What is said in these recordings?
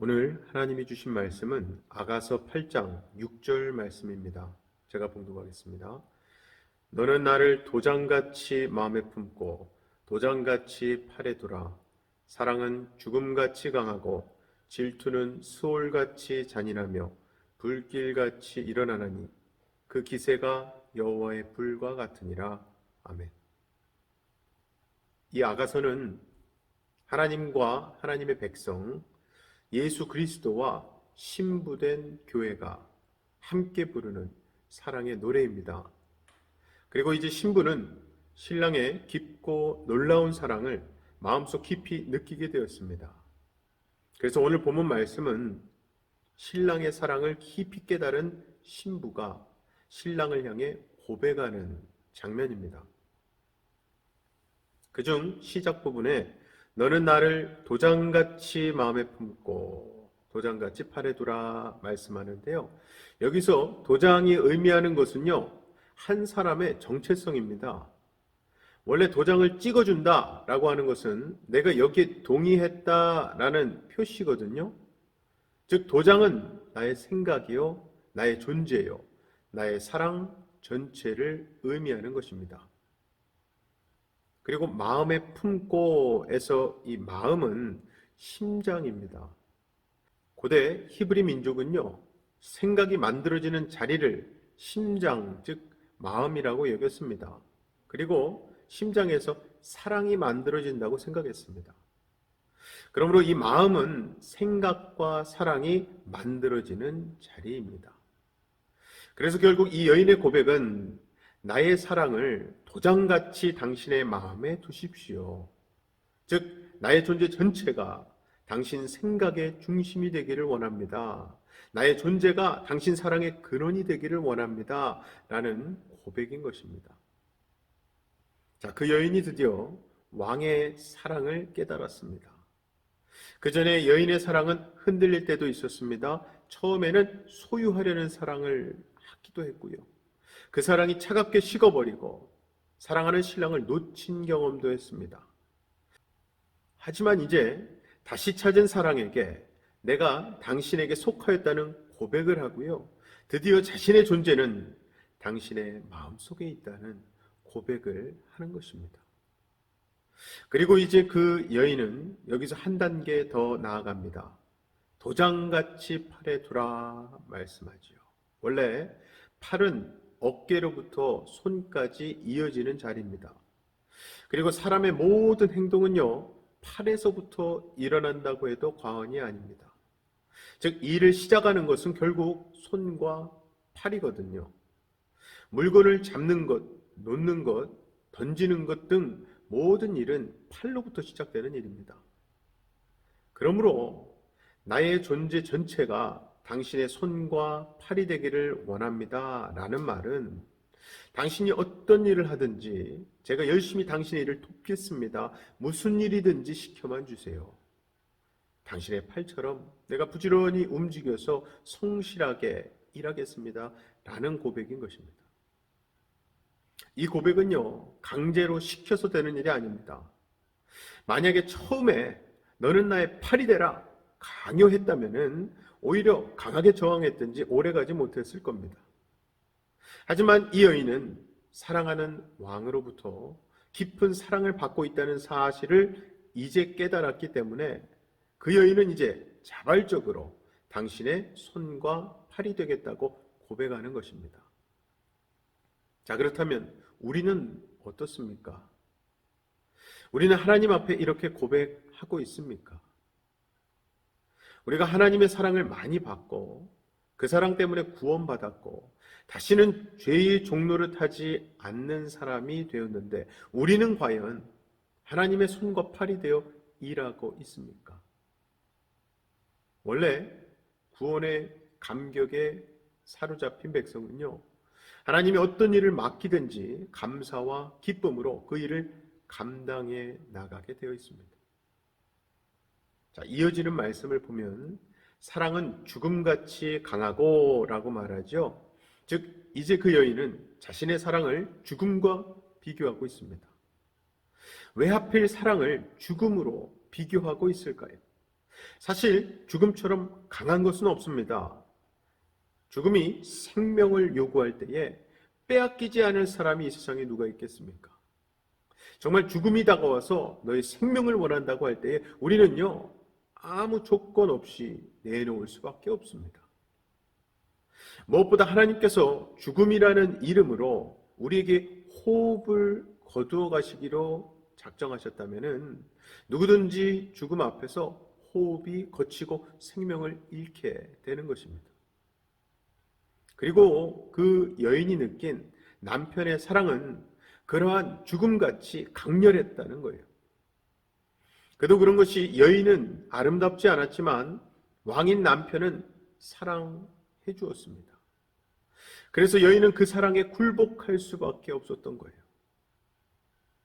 오늘 하나님이 주신 말씀은 아가서 8장 6절 말씀입니다. 제가 봉독하겠습니다. 너는 나를 도장같이 마음에 품고 도장같이 팔에 두라. 사랑은 죽음같이 강하고 질투는 수올같이 잔인하며 불길같이 일어나나니 그 기세가 여호와의 불과 같으니라. 아멘. 이 아가서는 하나님과 하나님의 백성 예수 그리스도와 신부된 교회가 함께 부르는 사랑의 노래입니다. 그리고 이제 신부는 신랑의 깊고 놀라운 사랑을 마음속 깊이 느끼게 되었습니다. 그래서 오늘 본문 말씀은 신랑의 사랑을 깊이 깨달은 신부가 신랑을 향해 고백하는 장면입니다. 그중 시작 부분에 너는 나를 도장같이 마음에 품고 도장같이 팔에 두라 말씀하는데요. 여기서 도장이 의미하는 것은요, 한 사람의 정체성입니다. 원래 도장을 찍어준다라고 하는 것은 내가 여기에 동의했다라는 표시거든요. 즉 도장은 나의 생각이요, 나의 존재요, 나의 사랑 전체를 의미하는 것입니다. 그리고 마음에 품고에서 이 마음은 심장입니다. 고대 히브리 민족은요, 생각이 만들어지는 자리를 심장, 즉 마음이라고 여겼습니다. 그리고 심장에서 사랑이 만들어진다고 생각했습니다. 그러므로 이 마음은 생각과 사랑이 만들어지는 자리입니다. 그래서 결국 이 여인의 고백은 나의 사랑을 도장같이 당신의 마음에 두십시오. 즉 나의 존재 전체가 당신 생각의 중심이 되기를 원합니다. 나의 존재가 당신 사랑의 근원이 되기를 원합니다. 라는 고백인 것입니다. 자, 그 여인이 드디어 왕의 사랑을 깨달았습니다. 그 전에 여인의 사랑은 흔들릴 때도 있었습니다. 처음에는 소유하려는 사랑을 하기도 했고요. 그 사랑이 차갑게 식어버리고 사랑하는 신랑을 놓친 경험도 했습니다. 하지만 이제 다시 찾은 사랑에게 내가 당신에게 속하였다는 고백을 하고요. 드디어 자신의 존재는 당신의 마음속에 있다는 고백을 하는 것입니다. 그리고 이제 그 여인은 여기서 한 단계 더 나아갑니다. 도장같이 팔에 두라 말씀하지요. 원래 팔은 어깨로부터 손까지 이어지는 자리입니다. 그리고 사람의 모든 행동은요, 팔에서부터 일어난다고 해도 과언이 아닙니다. 즉 일을 시작하는 것은 결국 손과 팔이거든요. 물건을 잡는 것, 놓는 것, 던지는 것 등 모든 일은 팔로부터 시작되는 일입니다. 그러므로 나의 존재 전체가 당신의 손과 팔이 되기를 원합니다. 라는 말은 당신이 어떤 일을 하든지 제가 열심히 당신의 일을 돕겠습니다. 무슨 일이든지 시켜만 주세요. 당신의 팔처럼 내가 부지런히 움직여서 성실하게 일하겠습니다. 라는 고백인 것입니다. 이 고백은요, 강제로 시켜서 되는 일이 아닙니다. 만약에 처음에 너는 나의 팔이 되라 강요했다면은 오히려 강하게 저항했든지 오래가지 못했을 겁니다. 하지만 이 여인은 사랑하는 왕으로부터 깊은 사랑을 받고 있다는 사실을 이제 깨달았기 때문에 그 여인은 이제 자발적으로 당신의 손과 팔이 되겠다고 고백하는 것입니다. 자, 그렇다면 우리는 어떻습니까? 우리는 하나님 앞에 이렇게 고백하고 있습니까? 우리가 하나님의 사랑을 많이 받고 그 사랑 때문에 구원받았고 다시는 죄의 종로를 타지 않는 사람이 되었는데 우리는 과연 하나님의 손과 팔이 되어 일하고 있습니까? 원래 구원의 감격에 사로잡힌 백성은요, 하나님이 어떤 일을 맡기든지 감사와 기쁨으로 그 일을 감당해 나가게 되어 있습니다. 자, 이어지는 말씀을 보면 사랑은 죽음같이 강하고 라고 말하죠. 즉 이제 그 여인은 자신의 사랑을 죽음과 비교하고 있습니다. 왜 하필 사랑을 죽음으로 비교하고 있을까요? 사실 죽음처럼 강한 것은 없습니다. 죽음이 생명을 요구할 때에 빼앗기지 않을 사람이 이 세상에 누가 있겠습니까? 정말 죽음이 다가와서 너의 생명을 원한다고 할 때에 우리는요, 아무 조건 없이 내놓을 수밖에 없습니다. 무엇보다 하나님께서 죽음이라는 이름으로 우리에게 호흡을 거두어 가시기로 작정하셨다면 누구든지 죽음 앞에서 호흡이 거치고 생명을 잃게 되는 것입니다. 그리고 그 여인이 느낀 남편의 사랑은 그러한 죽음같이 강렬했다는 거예요. 그래도 그런 것이 여인은 아름답지 않았지만 왕인 남편은 사랑해 주었습니다. 그래서 여인은 그 사랑에 굴복할 수밖에 없었던 거예요.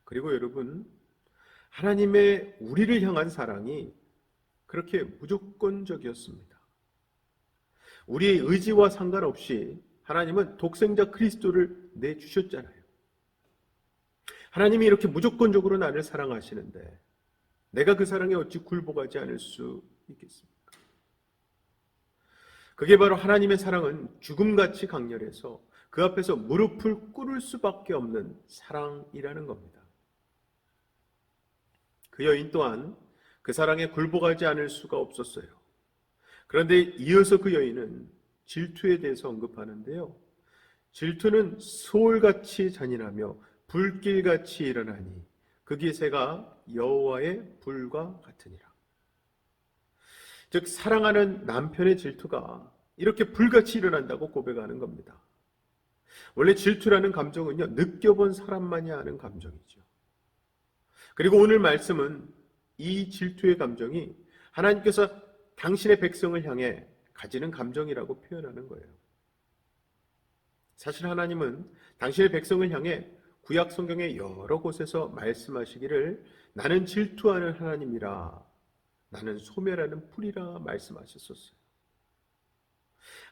그리고 여러분, 하나님의 우리를 향한 사랑이 그렇게 무조건적이었습니다. 우리의 의지와 상관없이 하나님은 독생자 그리스도를 내주셨잖아요. 하나님이 이렇게 무조건적으로 나를 사랑하시는데 내가 그 사랑에 어찌 굴복하지 않을 수 있겠습니까? 그게 바로 하나님의 사랑은 죽음같이 강렬해서 그 앞에서 무릎을 꿇을 수밖에 없는 사랑이라는 겁니다. 그 여인 또한 그 사랑에 굴복하지 않을 수가 없었어요. 그런데 이어서 그 여인은 질투에 대해서 언급하는데요. 질투는 소울같이 잔인하며 불길같이 일어나니 그 기세가 여호와의 불과 같으니라. 즉 사랑하는 남편의 질투가 이렇게 불같이 일어난다고 고백하는 겁니다. 원래 질투라는 감정은요, 느껴본 사람만이 아는 감정이죠. 그리고 오늘 말씀은 이 질투의 감정이 하나님께서 당신의 백성을 향해 가지는 감정이라고 표현하는 거예요. 사실 하나님은 당신의 백성을 향해 구약 성경의 여러 곳에서 말씀하시기를 나는 질투하는 하나님이라, 나는 소멸하는 불이라 말씀하셨었어요.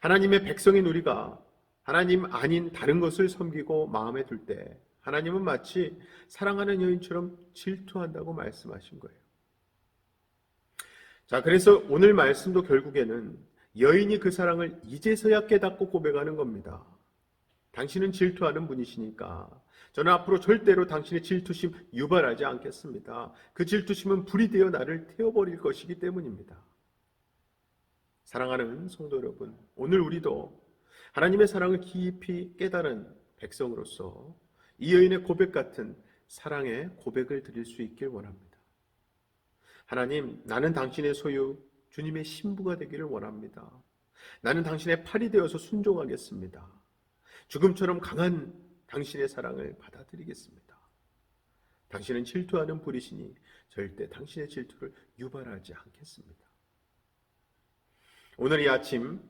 하나님의 백성인 우리가 하나님 아닌 다른 것을 섬기고 마음에 둘 때 하나님은 마치 사랑하는 여인처럼 질투한다고 말씀하신 거예요. 자, 그래서 오늘 말씀도 결국에는 여인이 그 사랑을 이제서야 깨닫고 고백하는 겁니다. 당신은 질투하는 분이시니까 저는 앞으로 절대로 당신의 질투심 유발하지 않겠습니다. 그 질투심은 불이 되어 나를 태워버릴 것이기 때문입니다. 사랑하는 성도 여러분, 오늘 우리도 하나님의 사랑을 깊이 깨달은 백성으로서 이 여인의 고백 같은 사랑의 고백을 드릴 수 있길 원합니다. 하나님, 나는 당신의 소유, 주님의 신부가 되기를 원합니다. 나는 당신의 팔이 되어서 순종하겠습니다. 죽음처럼 강한 당신의 사랑을 받아들이겠습니다. 당신은 질투하는 불이시니 절대 당신의 질투를 유발하지 않겠습니다. 오늘 이 아침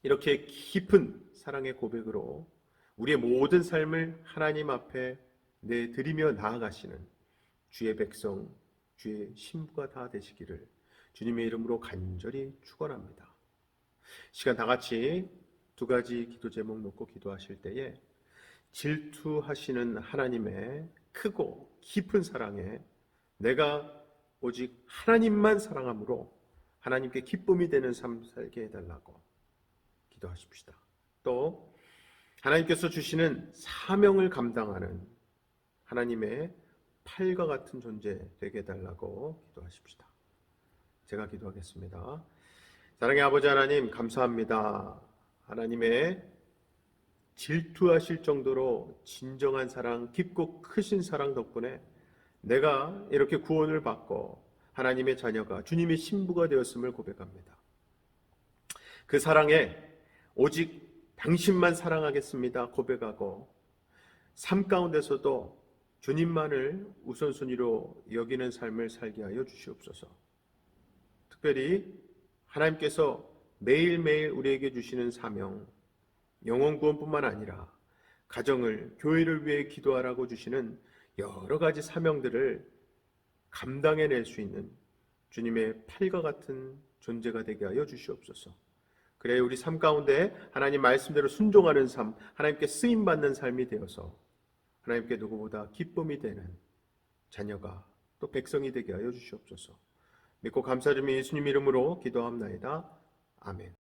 이렇게 깊은 사랑의 고백으로 우리의 모든 삶을 하나님 앞에 내드리며 나아가시는 주의 백성, 주의 신부가 다 되시기를 주님의 이름으로 간절히 축원합니다. 시간 다 같이 두 가지 기도 제목 놓고 기도하실 때에 질투하시는 하나님의 크고 깊은 사랑에 내가 오직 하나님만 사랑함으로 하나님께 기쁨이 되는 삶 살게 해달라고 기도하십시다. 또 하나님께서 주시는 사명을 감당하는 하나님의 팔과 같은 존재 되게 해달라고 기도하십시다. 제가 기도하겠습니다. 사랑의 아버지 하나님, 감사합니다. 하나님의 질투하실 정도로 진정한 사랑, 깊고 크신 사랑 덕분에 내가 이렇게 구원을 받고 하나님의 자녀가 주님의 신부가 되었음을 고백합니다. 그 사랑에 오직 당신만 사랑하겠습니다 고백하고 삶 가운데서도 주님만을 우선순위로 여기는 삶을 살게 하여 주시옵소서. 특별히 하나님께서 매일매일 우리에게 주시는 사명, 영혼 구원뿐만 아니라 가정을, 교회를 위해 기도하라고 주시는 여러 가지 사명들을 감당해낼 수 있는 주님의 팔과 같은 존재가 되게 하여 주시옵소서. 그래야 우리 삶 가운데 하나님 말씀대로 순종하는 삶, 하나님께 쓰임받는 삶이 되어서 하나님께 누구보다 기쁨이 되는 자녀가 또 백성이 되게 하여 주시옵소서. 믿고 감사드리며 예수님 이름으로 기도합나이다. 아멘.